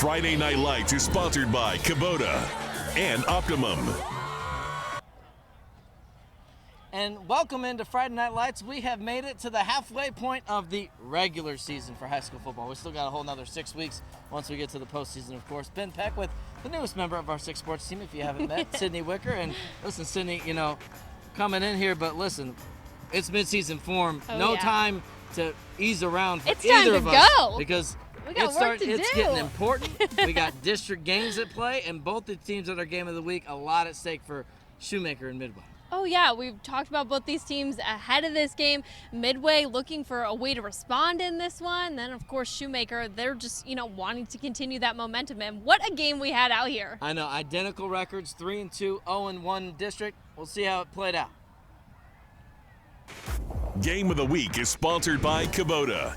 Friday Night Lights is sponsored by Kubota and Optimum. And welcome into Friday Night Lights. We have made it to the halfway point of the regular season for high school football. We still got a whole nother 6 weeks once we get to the postseason, of course. Ben Peck with the newest member of our Six Sports team, if you haven't met, Sydney Wicker. And listen, Sydney, coming in here, but listen, it's midseason form. No time to ease around for it's either time to of us. go. Because we got work to it's do. getting important. We got district games at play, and both the teams at our game of the week, a lot at stake for Shoemaker and Midway. Oh, yeah, we've talked about both these teams ahead of this game. Midway looking for a way to respond in this one. Then, of course, Shoemaker, they're just, wanting to continue that momentum. And what a game we had out here. I know, identical records, 3-2, 0-1 district. We'll see how it played out. Game of the Week is sponsored by Kubota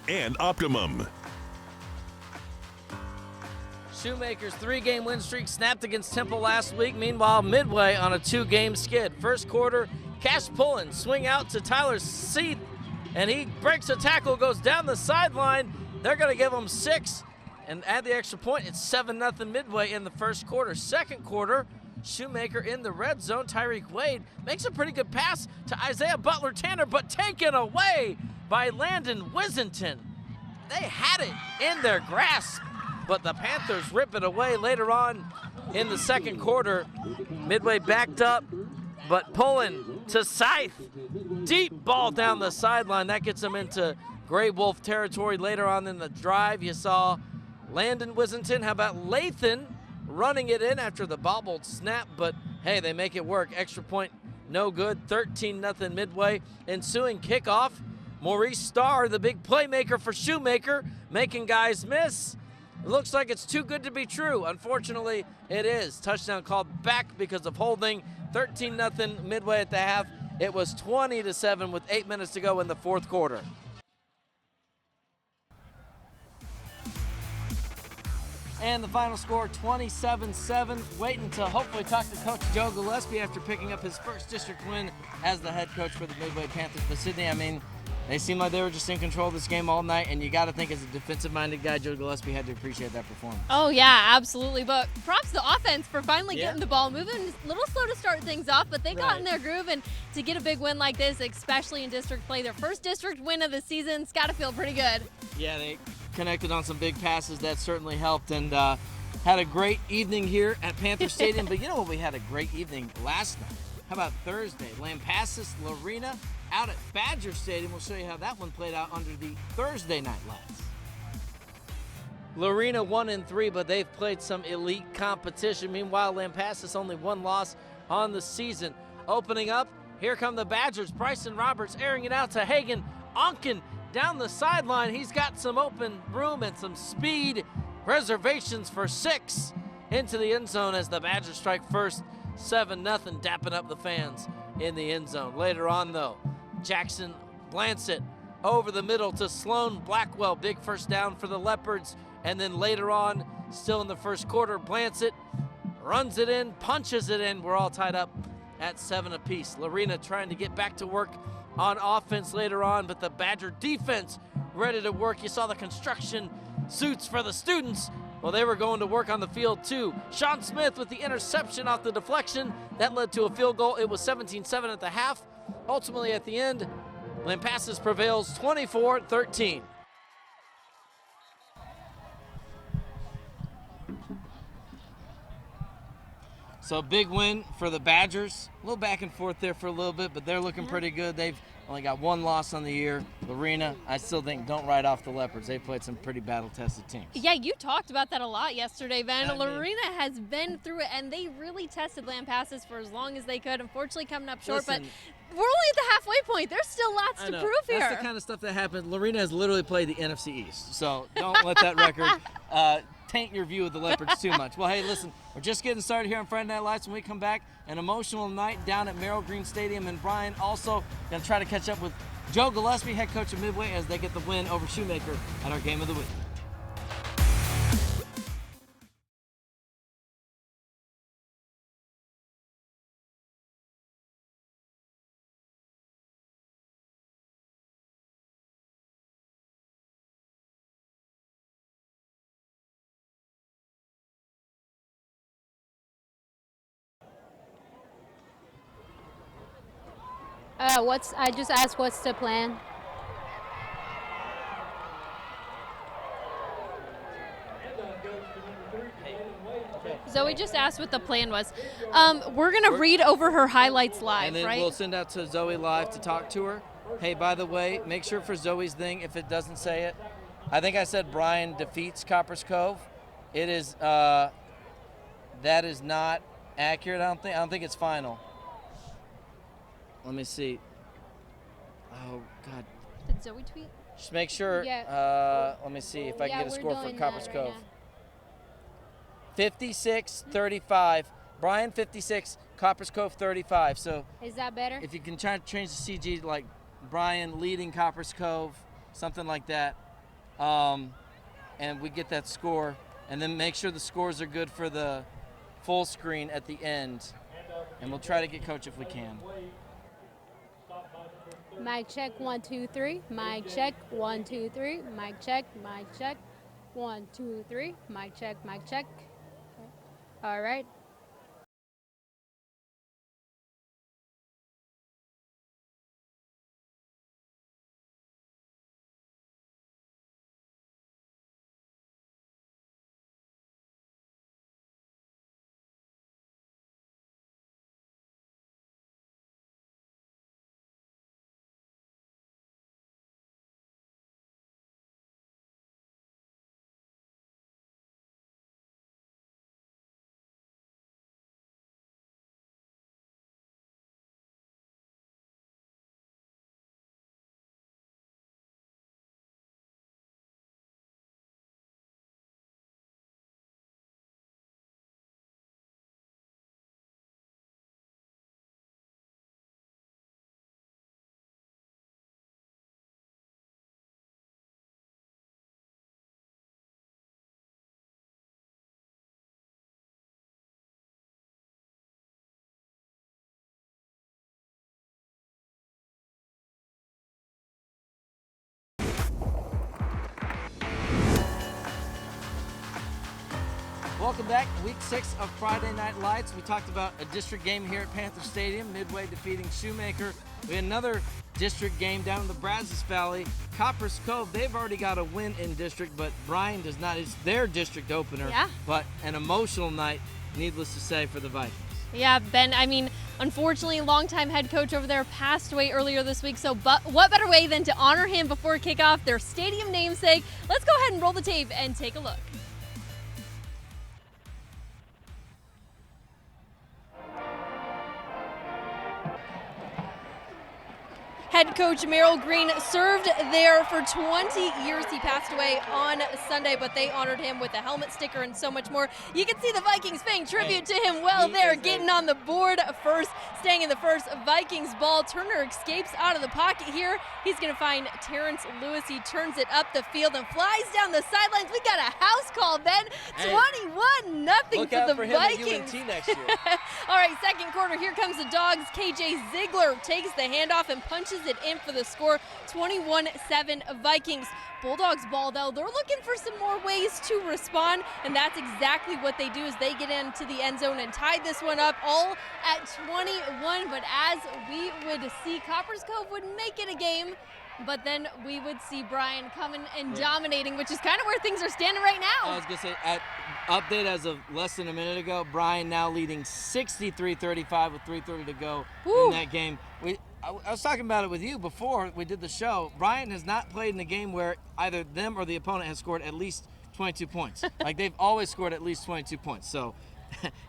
and Optimum. Shoemaker's 3-game win streak snapped against Temple last week. Meanwhile, Midway on a 2-game skid. First quarter, Cash Pullen swing out to Tyler Seath, and he breaks a tackle, goes down the sideline. They're going to give him 6 and add the extra point. It's 7-0 Midway in the first quarter. Second quarter, Shoemaker in the red zone. Tyreek Wade makes a pretty good pass to Isaiah Butler-Tanner, but taken away by Landon Wissington. They had it in their grasp, but the Panthers rip it away later on in the second quarter. Midway backed up, but pulling to Scythe. Deep ball down the sideline. That gets them into Gray Wolf territory later on in the drive. You saw Landon Wissington. How about Lathan running it in after the bobbled snap? But, hey, they make it work. Extra point, no good. 13-0 Midway. Ensuing kickoff, Maurice Starr, the big playmaker for Shoemaker, making guys miss. It looks like it's too good to be true. Unfortunately, it is. Touchdown called back because of holding. 13-0 Midway at the half. It was 20-7 with 8 minutes to go in the fourth quarter. And the final score, 27-7. Waiting to hopefully talk to Coach Joe Gillespie after picking up his first district win as the head coach for the Midway Panthers. But Sydney, they seemed like they were just in control of this game all night, and you got to think as a defensive-minded guy, Joe Gillespie had to appreciate that performance. Oh, yeah, absolutely. But props to the offense for finally getting the ball moving. A little slow to start things off, but they got in their groove, and to get a big win like this, especially in district play, their first district win of the season, it's got to feel pretty good. Yeah, they connected on some big passes. That certainly helped, and had a great evening here at Panther Stadium. But you know what? We had a great evening last night. How about Thursday? Lampasas, Lorena, out at Badger Stadium. We'll show you how that one played out under the Thursday night lights. Lorena 1-3, but they've played some elite competition. Meanwhile, Lampasas only one loss on the season. Opening up, here come the Badgers. Bryson Roberts airing it out to Hagen Onken down the sideline. He's got some open room and some speed. Reservations for 6 into the end zone as the Badgers strike first. 7-0, dapping up the fans in the end zone. Later on, though, Jackson Blancett over the middle to Sloan Blackwell. Big first down for the Leopards. And then later on, still in the first quarter, Blancett runs it in, punches it in. We're all tied up at 7 apiece. Lorena trying to get back to work on offense later on, but the Badger defense ready to work. You saw the construction suits for the students. Well, they were going to work on the field too. Sean Smith with the interception off the deflection. That led to a field goal. It was 17-7 at the half. Ultimately at the end, Lampasas prevails 24-13. So big win for the Badgers. A little back and forth there for a little bit, but they're looking pretty good. They've only got one loss on the year. Lorena, I still think, don't write off the Leopards. They've played some pretty battle-tested teams. Yeah, you talked about that a lot yesterday, Ben. Lorena has been through it, and they really tested Lampasas for as long as they could. Unfortunately, coming up short, but we're only at the halfway point. There's still lots to prove here. That's the kind of stuff that happens. Lorena has literally played the NFC East, so don't let that record taint your view of the Leopards too much. Well, hey, listen, we're just getting started here on Friday Night Lights. When we come back, an emotional night down at Merrill Green Stadium, and Brian also going to try to catch up with Joe Gillespie, head coach of Midway, as they get the win over Shoemaker at our Game of the Week. I just asked what's the plan. Zoe just asked what the plan was. We're going to read over her highlights live, and then right? we'll send out to Zoe live to talk to her. Hey, by the way, make sure for Zoe's thing, if it doesn't say it, I think I said Brian defeats Copper's Cove. It is, that is not accurate. I don't think it's final. Let me see. Oh, God. Did Zoe tweet? Just make sure, Yeah. let me see if I can get a we're score for doing Copper's that right Cove. now. 56-35. Brian 56, Copper's Cove 35. So Is that better? if you can try to change the CG like Brian leading Copper's Cove, something like that, and we get that score, and then make sure the scores are good for the full screen at the end, and we'll try to get Coach if we can. Mic check, 1, 2, 3. Mic check, 1, 2, 3. Mic check, 1, 2, 3. Mic check, mic check. All right. Welcome back. Week 6 of Friday Night Lights. We talked about a district game here at Panther Stadium, Midway defeating Shoemaker. We had another district game down in the Brazos Valley. Copper's Cove, they've already got a win in district, but Bryan does not. It's their district opener. Yeah. But an emotional night, needless to say, for the Vikings. Yeah, Ben, I mean, unfortunately, longtime head coach over there passed away earlier this week, so what better way than to honor him before kickoff, their stadium namesake. Let's go ahead and roll the tape and take a look. Head coach Merrill Green served there for 20 years. He passed away on Sunday, but they honored him with a helmet sticker and so much more. You can see the Vikings paying tribute to him well there, getting on the board first, staying in the first. Vikings ball. Turner escapes out of the pocket here. He's going to find Terrence Lewis. He turns it up the field and flies down the sidelines. We got a house call, Ben. 21-0 for the Vikings. UNT next year. All right, second quarter. Here comes the Dogs. KJ Ziegler takes the handoff and punches it in for the score. 21-7 Vikings. Bulldogs ball, though, they're looking for some more ways to respond, and that's exactly what they do as they get into the end zone and tie this one up all at 21. But as we would see, Copper's Cove would make it a game, but then we would see Bryan coming and dominating, which is kind of where things are standing right now. I was going to say, at update as of less than a minute ago, Bryan now leading 63-35 with 3:30 to go in that game. I was talking about it with you before we did the show. Bryan has not played in a game where either them or the opponent has scored at least 22 points. Like, they've always scored at least 22 points. So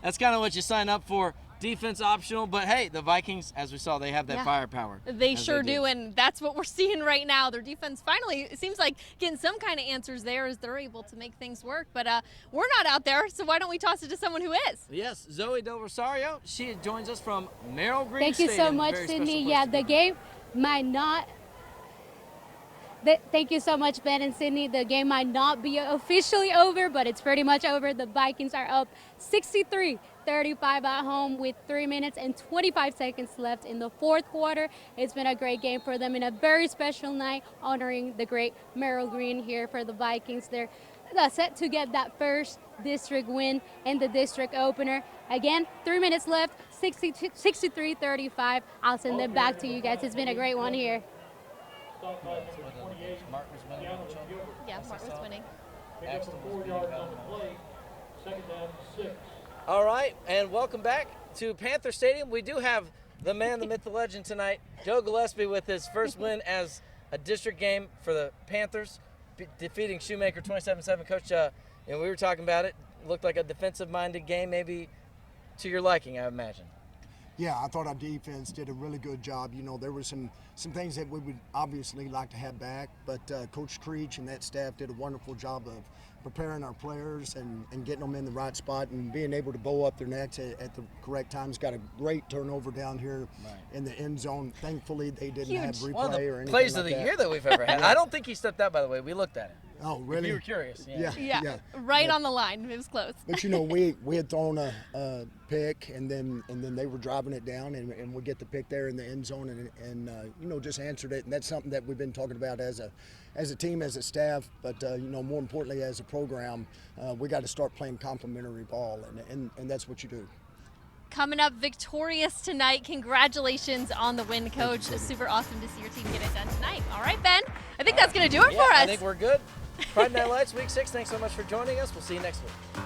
that's kind of what you sign up for. Defense optional, but hey, the Vikings, as we saw, they have that firepower. They sure do, and that's what we're seeing right now. Their defense finally, it seems like, getting some kind of answers there as they're able to make things work. But we're not out there, so why don't we toss it to someone who is? Yes, Zoe Del Rosario. She joins us from Merrill Green Thank Stadium. you so much, Very Sydney. special Yeah, place the game might not. Thank you so much, Ben and Sydney. The game might not be officially over, but it's pretty much over. The Vikings are up 63-35 at home with 3 minutes and 25 seconds left in the fourth quarter. It's been a great game for them and a very special night honoring the great Merrill Green here for the Vikings. They're set to get that first district win in the district opener. Again, 3 minutes left, 63-35. I'll send it back to you guys. It's been a great one here. Mark was winning. Yeah, Mark was winning. All right, and welcome back to Panther Stadium. We do have the man, the myth, the legend tonight, Joe Gillespie, with his first win as a district game for the Panthers, defeating Shoemaker 27-7. Coach, we were talking about it. Looked like a defensive-minded game, maybe to your liking, I imagine. Yeah, I thought our defense did a really good job. You know, there were some things that we would obviously like to have back, but Coach Creech and that staff did a wonderful job of preparing our players and getting them in the right spot and being able to bow up their necks at the correct times. Got a great turnover down here in the end zone. Thankfully, they didn't have replay One of the or anything plays like of the that. year that we've ever had. I don't think he stepped out, by the way. We looked at it. Oh, really? If you were curious. Yeah. Right on the line. It was close. But you know, we had thrown a pick, and then they were driving it down, and we get the pick there in the end zone, and you know, just answered it. And that's something that we've been talking about as a team, as a staff, but you know, more importantly as a program, we got to start playing complementary ball, and that's what you do. Coming up victorious tonight. Congratulations on the win, Coach. It's super awesome to see your team get it done tonight. All right, Ben. I think that's going to do it for us. I think we're good. Friday Night Lights, Week 6. Thanks so much for joining us. We'll see you next week.